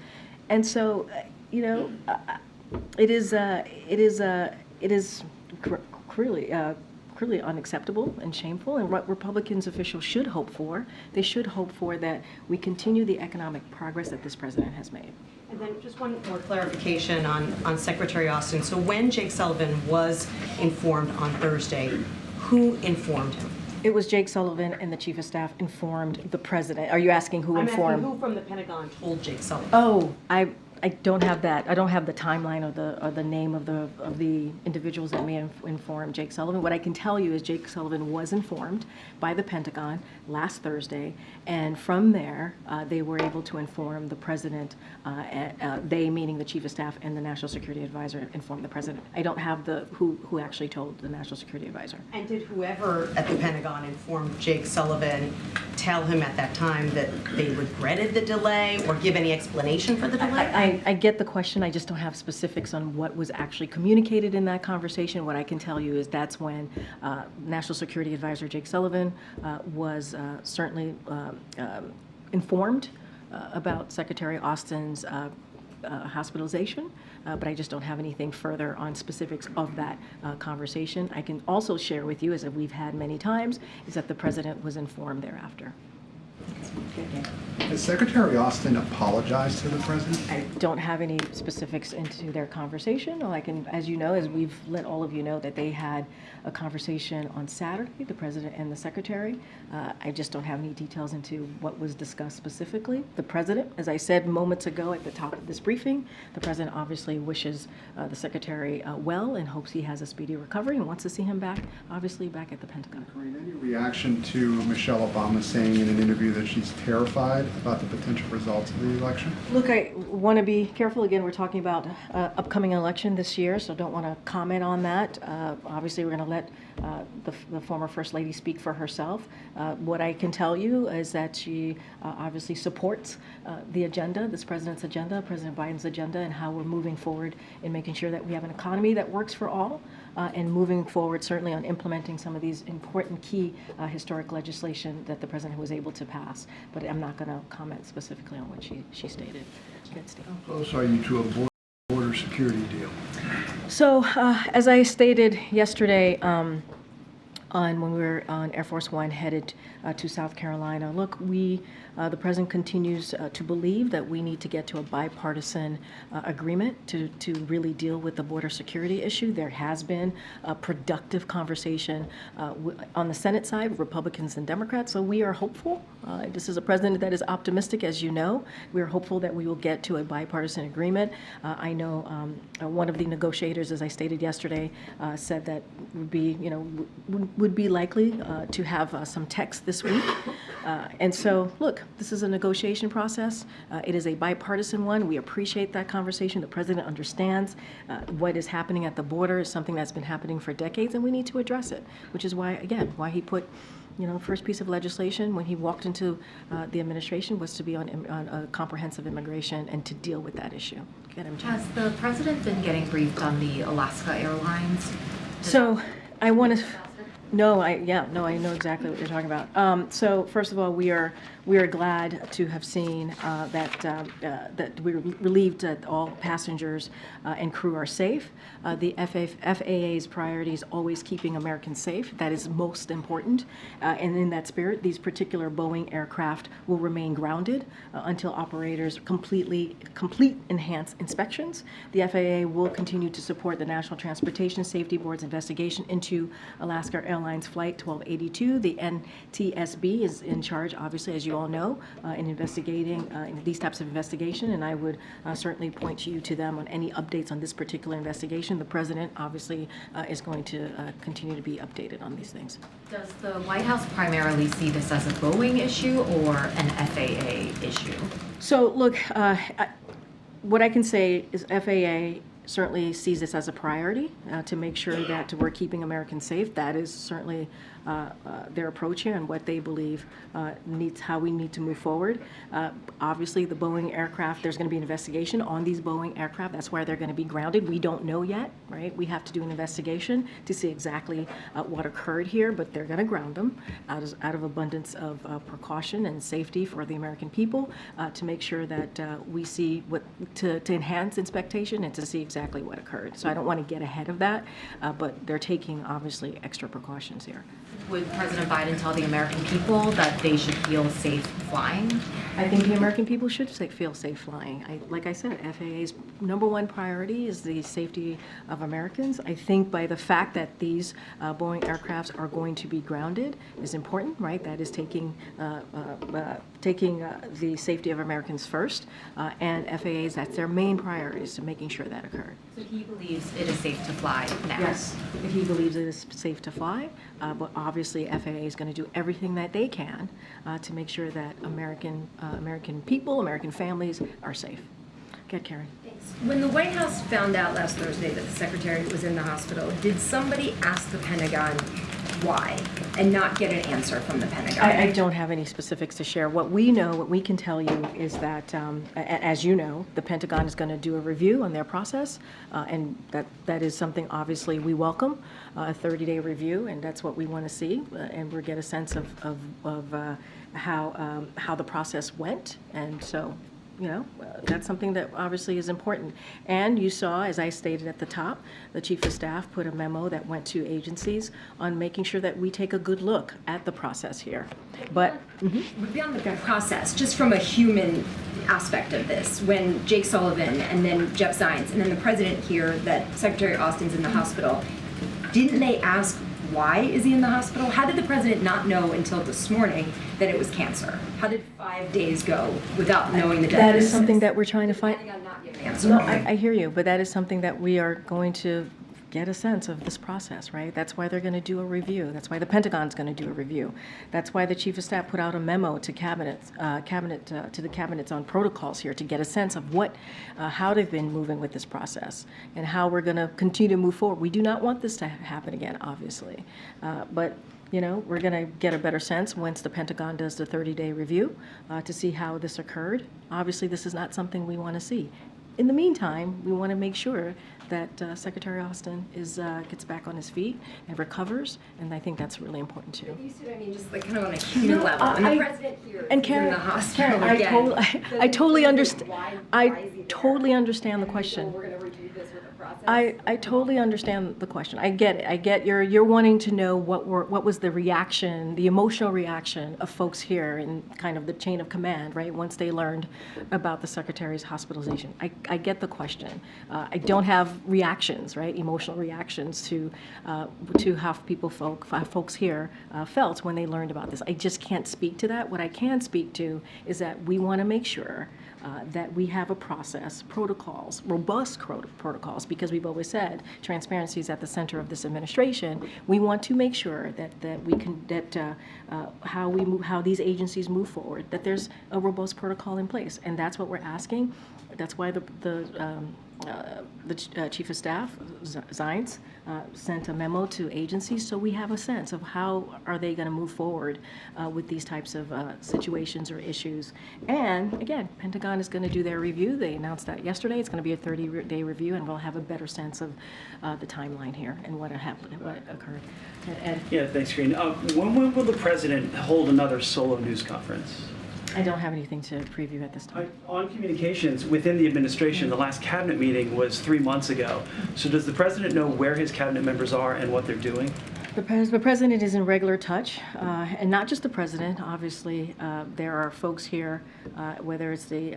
And so, it is clearly unacceptable and shameful, and what Republicans officials should hope for, they should hope for that we continue the economic progress that this president has made. And then just one more clarification on Secretary Austin. So when Jake Sullivan was informed on Thursday, who informed him? It was Jake Sullivan, and the chief of staff informed the president. Are you asking who informed? I'm asking who from the Pentagon told Jake Sullivan? Oh, I don't have that. I don't have the timeline or the name of the individuals that may have informed Jake Sullivan. What I can tell you is Jake Sullivan was informed by the Pentagon last Thursday, and from there they were able to inform the president. They, meaning the chief of staff and the national security advisor, informed the president. I don't have who actually told the national security advisor. And did whoever at the Pentagon informed Jake Sullivan tell him at that time that they regretted the delay or give any explanation for the delay? I get the question. I just don't have specifics on what was actually communicated in that conversation. What I can tell you is that's when National Security Advisor Jake Sullivan was certainly informed about Secretary Austin's hospitalization, but I just don't have anything further on specifics of that conversation. I can also share with you, as we've had many times, is that the president was informed thereafter. Has Secretary Austin apologized to the president? I don't have any specifics into their conversation. All I can, as you know, as we've let all of you know, that they had a conversation on Saturday, the president and the secretary. I just don't have any details into what was discussed specifically. The president, as I said moments ago at the top of this briefing, the president obviously wishes the secretary well and hopes he has a speedy recovery and wants to see him back, obviously back at the Pentagon. Karine, any reaction to Michelle Obama saying in an interview that she's terrified about the potential results of the election? Look, I want to be careful. Again, we're talking about upcoming election this year, so don't want to comment on that. Obviously, we're going to let the former First Lady speak for herself. What I can tell you is that she obviously supports the agenda, this president's agenda, President Biden's agenda, and how we're moving forward in making sure that we have an economy that works for all, and moving forward certainly on implementing some of these important key historic legislation that the president was able to pass. But I'm not going to comment specifically on what she stated. Good, Steve. How close are you to a border security deal? So, as I stated yesterday, when we were on Air Force One headed to South Carolina, look, the president continues to believe that we need to get to a bipartisan agreement to really deal with the border security issue. There has been a productive conversation on the Senate side, Republicans and Democrats, so we are hopeful. This is a president that is optimistic, as you know. We are hopeful that we will get to a bipartisan agreement. I know one of the negotiators, as I stated yesterday, said that would be likely to have some text this week. And so, look, this is a negotiation process. It is a bipartisan one. We appreciate that conversation. The president understands what is happening at the border is something that's been happening for decades, and we need to address it, which is why, again, why he put first piece of legislation when he walked into the administration was to be on a comprehensive immigration and to deal with that issue. Get him, Jen. Has the president been getting briefed on the Alaska Airlines? So I want to. No, I know exactly what you're talking about. So first of all, we are glad to have seen that we're relieved that all passengers and crew are safe. The FAA's priority is always keeping Americans safe. That is most important. And in that spirit, these particular Boeing aircraft will remain grounded until operators complete enhanced inspections. The FAA will continue to support the National Transportation Safety Board's investigation into Alaska Airlines Flight 1282. The NTSB is in charge, obviously, as you all know, in investigating in these types of investigation, and I would certainly point you to them on any updates on this particular investigation. The president, obviously, is going to continue to be updated on these things. Does the White House primarily see this as a Boeing issue or an FAA issue? So, look, what I can say is FAA certainly sees this as a priority to make sure that we're keeping Americans safe. That is certainly their approach here and what they believe how we need to move forward. Obviously, the Boeing aircraft, there's going to be an investigation on these Boeing aircraft. That's why they're going to be grounded. We don't know yet, right? We have to do an investigation to see exactly what occurred here, but they're going to ground them out of abundance of precaution and safety for the American people to make sure that we see to enhance inspection and to see exactly what occurred. So I don't want to get ahead of that, but they're taking obviously extra precautions here. Would President Biden tell the American people that they should feel safe flying? I think the American people should feel safe flying. Like I said, FAA's #1 priority is the safety of Americans. I think by the fact that these Boeing aircrafts are going to be grounded is important, right? That is taking the safety of Americans first, and FAA's, that's their main priority, is to making sure that occurred. So he believes it is safe to fly now? Yes, he believes it is safe to fly, but obviously FAA is going to do everything that they can to make sure that American people, American families are safe. Get Karine. When the White House found out last Thursday that the secretary was in the hospital, did somebody ask the Pentagon why and not get an answer from the Pentagon? I don't have any specifics to share. What we know, what we can tell you is that, as you know, the Pentagon is going to do a review on their process, and that is something obviously we welcome, a 30-day review, and that's what we want to see, and we'll get a sense of how the process went, and so. That's something that obviously is important. And you saw, as I stated at the top, the Chief of Staff put a memo that went to agencies on making sure that we take a good look at the process here. But beyond the process, just from a human aspect of this, when Jake Sullivan and then Jeff Zients and then the president hear that Secretary Austin's in the hospital, didn't they ask why is he in the hospital? How did the president not know until this morning that it was cancer? How did 5 days go without knowing the diagnosis? that is something that we're trying to find. Not give an answer. No, I hear you, but that is something that we are going to get a sense of this process, right? That's why they're going to do a review. That's why the Pentagon's going to do a review. That's why the Chief of Staff put out a memo to the cabinets on protocols here to get a sense of how they've been moving with this process and how we're going to continue to move forward. We do not want this to happen again, obviously, but we're going to get a better sense once the Pentagon does the 30-day review to see how this occurred. Obviously, this is not something we want to see. In the meantime, we want to make sure that Secretary Austin gets back on his feet and recovers, and I think that's really important too. You see what I mean? Just like kind of on a human level. And the president here is in the hospital again. I totally understand. I totally understand the question. We're going to review this with the process. I totally understand the question. I get it. I get you're wanting to know what was the reaction, the emotional reaction of folks here in kind of the chain of command, right? Once they learned about the secretary's hospitalization. I get the question. I don't have reactions, right? Emotional reactions to how folks here felt when they learned about this. I just can't speak to that. What I can speak to is that we want to make sure that we have a process, protocols, robust protocols, because we've always said transparency is at the center of this administration. We want to make sure how these agencies move forward, that there's a robust protocol in place, and that's what we're asking. That's why the Chief of Staff, Zients, sent a memo to agencies, so we have a sense of how are they going to move forward with these types of situations or issues. And again, Pentagon is going to do their review. They announced that yesterday. It's going to be a 30-day review, and we'll have a better sense of the timeline here and what happened, what occurred. Ed? Yeah, thanks, Karine. When will the president hold another solo news conference? I don't have anything to preview at this time. On communications within the administration, the last cabinet meeting was 3 months ago. So does the president know where his cabinet members are and what they're doing? The president is in regular touch, and not just the president. Obviously, there are folks here, whether it's the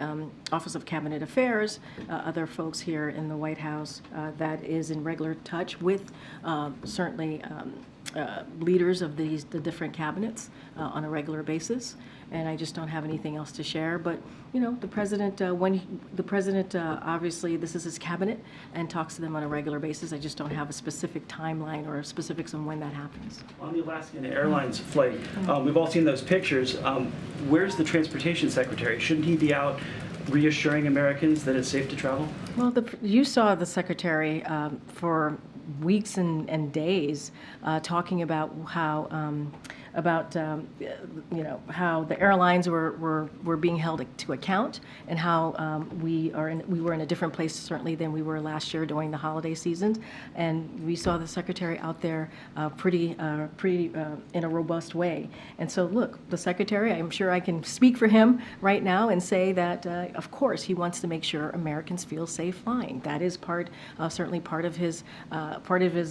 Office of Cabinet Affairs, other folks here in the White House that is in regular touch with certainly leaders of the different cabinets on a regular basis. And I just don't have anything else to share. But you know, the president, obviously this is his cabinet and talks to them on a regular basis. I just don't have a specific timeline or specifics on when that happens. On the Alaskan Airlines flight, we've all seen those pictures. Where's the transportation secretary? Shouldn't he be out reassuring Americans that it's safe to travel? Well, you saw the secretary for weeks and days talking about how how the airlines were being held to account, and how we were in a different place certainly than we were last year during the holiday seasons, and we saw the secretary out there pretty in a robust way. And so look, the secretary, I'm sure I can speak for him right now and say that of course he wants to make sure Americans feel safe flying. That is certainly part of his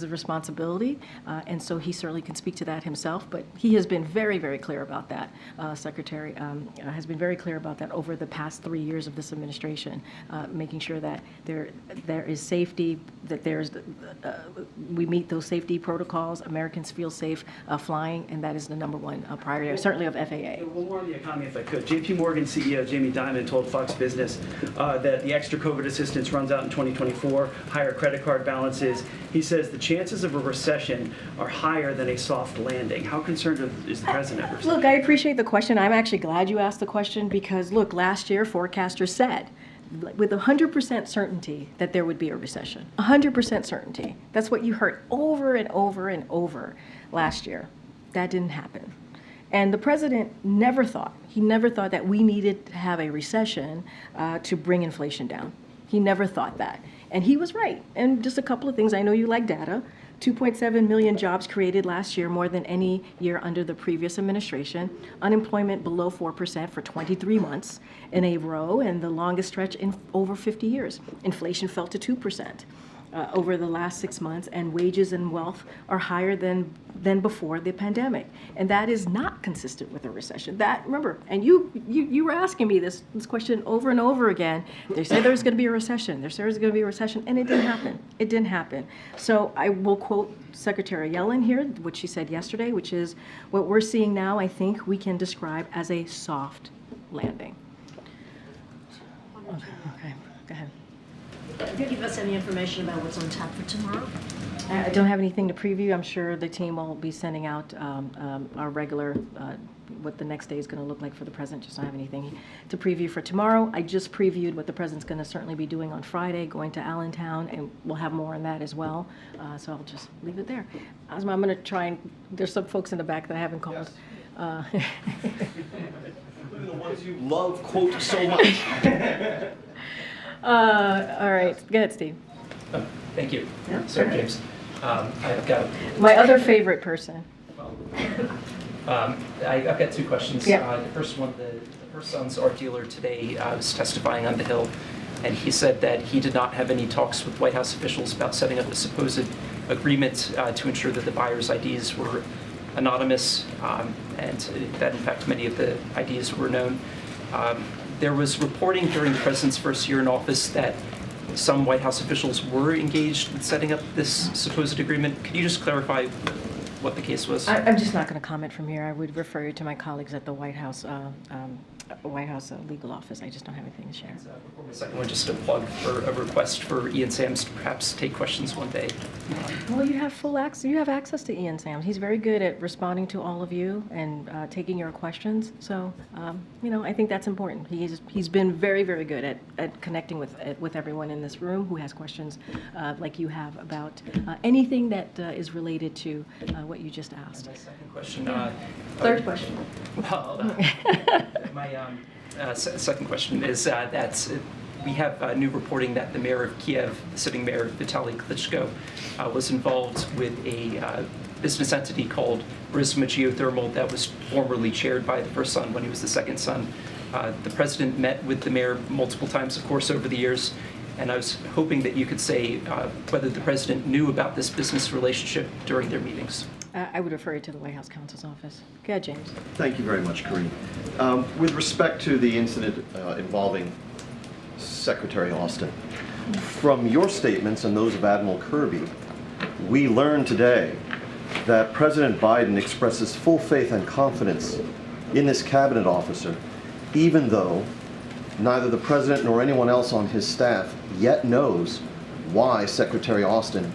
responsibility, and so he certainly can speak to that himself. But he has been very, very clear about that. Secretary has been very clear about that over the past 3 years of this administration, making sure that there is safety, that we meet those safety protocols, Americans feel safe flying, and that is the #1 priority, certainly of FAA. One more on the economy, if I could. JP Morgan CEO Jamie Dimon told Fox Business that the extra COVID assistance runs out in 2024, higher credit card balances. He says the chances of a recession are higher than a soft landing. How concerned is the president? Look, I appreciate the question. I'm actually glad you asked the question because, look, last year forecasters said with 100% certainty that there would be a recession. 100% certainty. That's what you heard over and over and over last year. That didn't happen. And the president never thought that we needed to have a recession to bring inflation down. He never thought that. And he was right. And just a couple of things. I know you like data. 2.7 million jobs created last year, more than any year under the previous administration. Unemployment below 4% for 23 months in a row, and the longest stretch in over 50 years. Inflation fell to 2% over the last 6 months, and wages and wealth are higher than before the pandemic. And that is not consistent with a recession. That, remember, and you were asking me this question over and over again. They said there was going to be a recession. They said there was going to be a recession, and it didn't happen. It didn't happen. So I will quote Secretary Yellen here, what she said yesterday, which is, what we're seeing now, I think we can describe as a soft landing. Okay, go ahead. Can you give us any information about what's on tap for tomorrow? I don't have anything to preview. I'm sure the team will be sending out our regular, what the next day is going to look like for the president. Just don't have anything to preview for tomorrow. I just previewed what the president's going to certainly be doing on Friday, going to Allentown, and we'll have more on that as well. So I'll just leave it there. Asma, I'm going to try and, there's some folks in the back that I haven't called. Yes. The ones you love quote so much. All right, go ahead, Steve. Thank you. Sorry, James. I've got my other favorite person. I've got two questions. Yeah. The first one, the first son's art dealer today was testifying on the Hill, and he said that he did not have any talks with White House officials about setting up a supposed agreement to ensure that the buyer's IDs were anonymous, and that in fact many of the IDs were known. There was reporting during the president's first year in office that some White House officials were engaged with setting up this supposed agreement. Could you just clarify what the case was? I'm just not going to comment from here. I would refer you to my colleagues at the White House White House legal office. I just don't have anything to share. Before my second one, just a plug for a request for Ian Sams to perhaps take questions one day. Well, you have full access. You have access to Ian Sams. He's very good at responding to all of you and taking your questions. So, I think that's important. He's been very, very good at connecting with everyone in this room who has questions like you have about anything that is related to what you just asked. My second question. Third question. Well, my second question is that we have new reporting that the mayor of Kiev, the sitting mayor Vitaly Klitschko, was involved with a business entity called Burisma Geothermal that was formerly chaired by the first son when he was the second son. The president met with the mayor multiple times, of course, over the years, and I was hoping that you could say whether the president knew about this business relationship during their meetings. I would refer you to the White House counsel's office. Go ahead, James. Thank you very much, Karine. With respect to the incident involving Secretary Austin, from your statements and those of Admiral Kirby, we learned today that President Biden expresses full faith and confidence in this cabinet officer, even though neither the president nor anyone else on his staff yet knows why Secretary Austin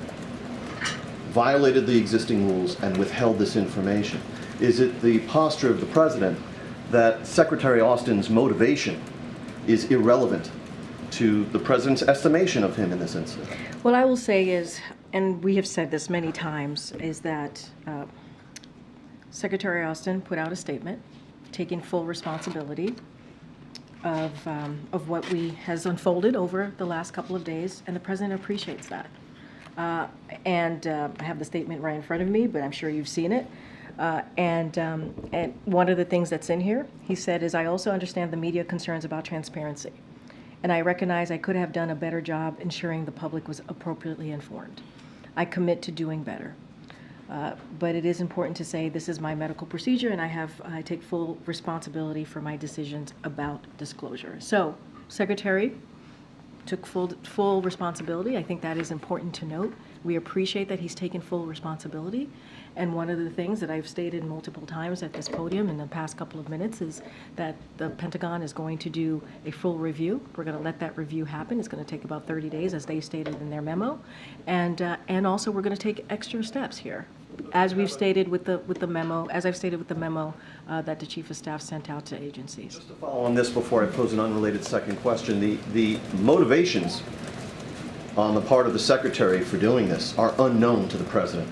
violated the existing rules and withheld this information. Is it the posture of the president that Secretary Austin's motivation is irrelevant to the president's estimation of him in this incident? What I will say is, and we have said this many times, is that Secretary Austin put out a statement taking full responsibility of what has unfolded over the last couple of days, and the president appreciates that. And I have the statement right in front of me, but I'm sure you've seen it. And one of the things that's in here, he said, is I also understand the media concerns about transparency. And I recognize I could have done a better job ensuring the public was appropriately informed. I commit to doing better. But it is important to say this is my medical procedure, and I take full responsibility for my decisions about disclosure. So, Secretary took full responsibility. I think that is important to note. We appreciate that he's taken full responsibility. And one of the things that I've stated multiple times at this podium in the past couple of minutes is that the Pentagon is going to do a full review. We're going to let that review happen. It's going to take about 30 days, as they stated in their memo. And also we're going to take extra steps here, as we've stated with the memo, as I've stated with the memo that the Chief of Staff sent out to agencies. Just to follow on this before I pose an unrelated second question, the motivations on the part of the Secretary for doing this are unknown to the President.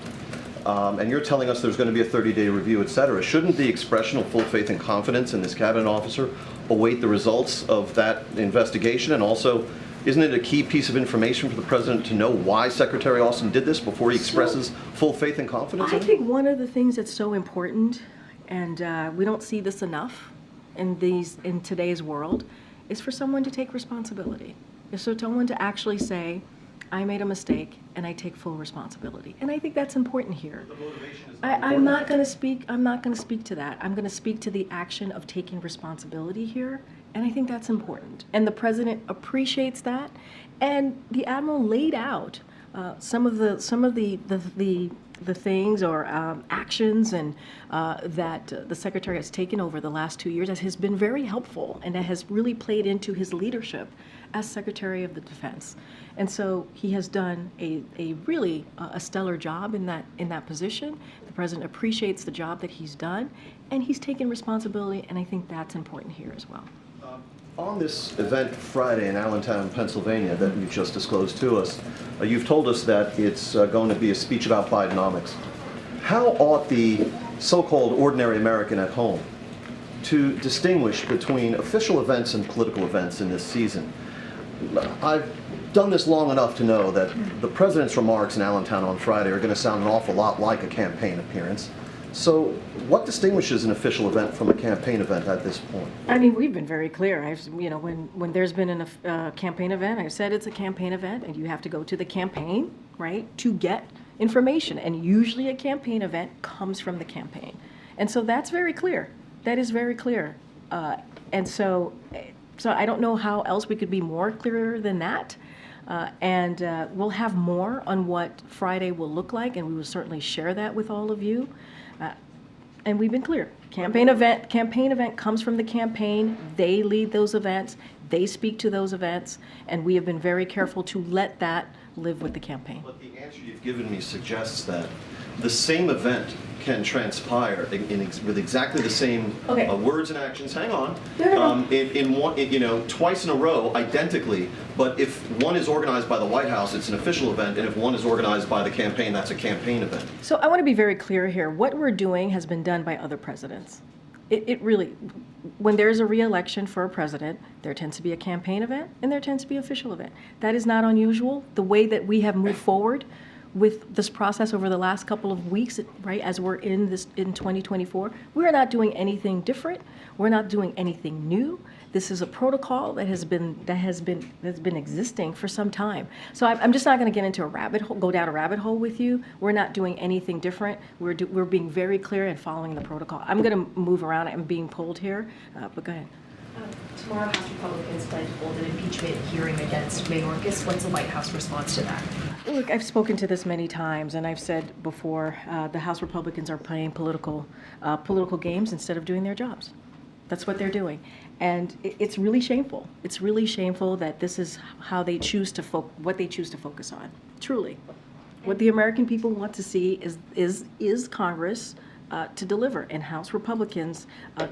And you're telling us there's going to be a 30-day review, et cetera. Shouldn't the expression of full faith and confidence in this cabinet officer await the results of that investigation? And also, isn't it a key piece of information for the President to know why Secretary Austin did this before he expresses full faith and confidence in I it? think one of the things that's so important, and we don't see this enough in today's world, is for someone to take responsibility. Is for someone to actually say, I made a mistake and I take full responsibility. And I think that's important here. I'm not going to speak to that. I'm going to speak to the action of taking responsibility here, and I think that's important. And the president appreciates that. And the Admiral laid out some of the things or actions and that the Secretary has taken over the last 2 years, that has been very helpful and that has really played into his leadership as Secretary of the Defense. And so he has done a really a stellar job in that position. The President appreciates the job that he's done, and he's taken responsibility, and I think that's important here as well. On this event Friday in Allentown, Pennsylvania, that you've just disclosed to us, you've told us that it's going to be a speech about Bidenomics. How ought the so-called ordinary American at home to distinguish between official events and political events in this season? I've done this long enough to know that the President's remarks in Allentown on Friday are going to sound an awful lot like a campaign appearance. So what distinguishes an official event from a campaign event at this point? I mean, we've been very clear. When there's been a campaign event, I've said it's a campaign event, and you have to go to the campaign, right, to get information. And usually a campaign event comes from the campaign. And so that's very clear. That is very clear. And so I don't know how else we could be more clearer than that. And we'll have more on what Friday will look like, and we will certainly share that with all of you. And we've been clear. Campaign event comes from the campaign. They lead those events. They speak to those events. And we have been very careful to let that live with the campaign. But the answer you've given me suggests that the same event can transpire with exactly the same words and actions. Hang on, twice in a row, identically. But if one is organized by the White House, it's an official event, and if one is organized by the campaign, that's a campaign event. So I want to be very clear here. What we're doing has been done by other presidents. It really, when there's a re-election for a president, there tends to be a campaign event and there tends to be an official event. That is not unusual. The way that we have moved forward with this process over the last couple of weeks, right, as we're in 2024, we're not doing anything different. We're not doing anything new. This is a protocol that has been existing for some time. So I'm just not going to get into go down a rabbit hole with you. We're not doing anything different. We're being very clear and following the protocol. I'm going to move around. I'm being pulled here, but go ahead. Tomorrow, House Republicans plan to hold an impeachment hearing against Mayorkas. What's the White House response to that? Look, I've spoken to this many times, and I've said before, the House Republicans are playing political games instead of doing their jobs. That's what they're doing. And it's really shameful. It's really shameful that this is how they choose to what they choose to focus on. Truly. What the American people want to see is Congress to deliver, and House Republicans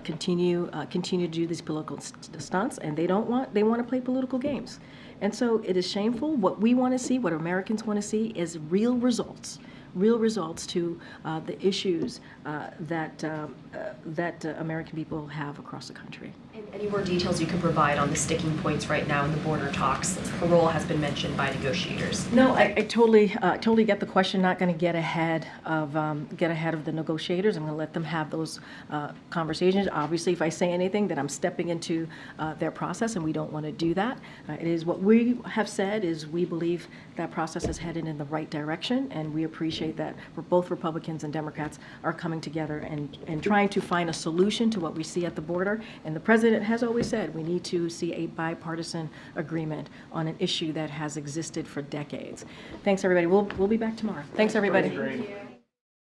continue to do these political stunts, and they want to play political games. And so it is shameful. What we want to see, what Americans want to see, is real results to the issues that American people have across the country. And any more details you can provide on the sticking points right now in the border talks? Parole has been mentioned by negotiators. No, I totally get the question. Not going to get ahead of the negotiators. I'm going to let them have those conversations. Obviously, if I say anything, then I'm stepping into their process, and we don't want to do that. It is what we have said is we believe that process is headed in the right direction, and we appreciate that both Republicans and Democrats are coming together and trying to find a solution to what we see at the border. And the president has always said we need to see a bipartisan agreement on an issue that has existed for decades. Thanks, everybody. We'll be back tomorrow. Thanks, everybody.